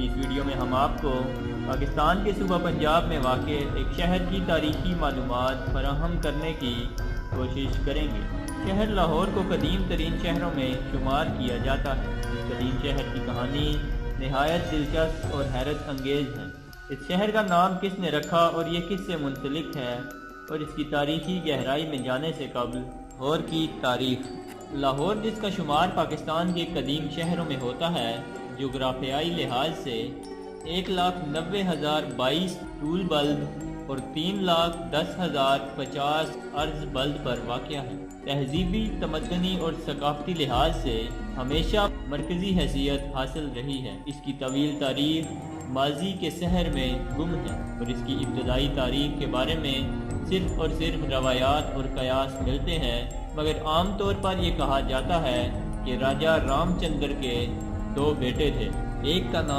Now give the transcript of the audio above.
کی اس ویڈیو میں ہم آپ کو پاکستان کے صوبہ پنجاب میں واقع ایک شہر کی تاریخی معلومات فراہم کرنے کی کوشش کریں گے۔ شہر لاہور کو قدیم ترین شہروں میں شمار کیا جاتا ہے۔ اس قدیم شہر کی کہانی نہایت دلچسپ اور حیرت انگیز ہے۔ اس شہر کا نام کس نے رکھا اور یہ کس سے منسلک ہے اور اس کی تاریخی گہرائی میں جانے سے قبل لاہور کی تاریخ۔ لاہور، جس کا شمار پاکستان کے قدیم شہروں میں ہوتا ہے، جغرافیائی لحاظ سے 1,90,022 طول بلد اور 3,10,050 عرض بلد پر واقع ہے۔ تہذیبی، تمدنی اور ثقافتی لحاظ سے ہمیشہ مرکزی حیثیت حاصل رہی ہے۔ اس کی طویل تاریخ ماضی کے سحر میں گم ہے اور اس کی ابتدائی تاریخ کے بارے میں صرف اور صرف روایات اور قیاس ملتے ہیں، مگر عام طور پر یہ کہا جاتا ہے کہ راجہ رام چندر کے 2 بیٹے تھے۔ ایک کا نام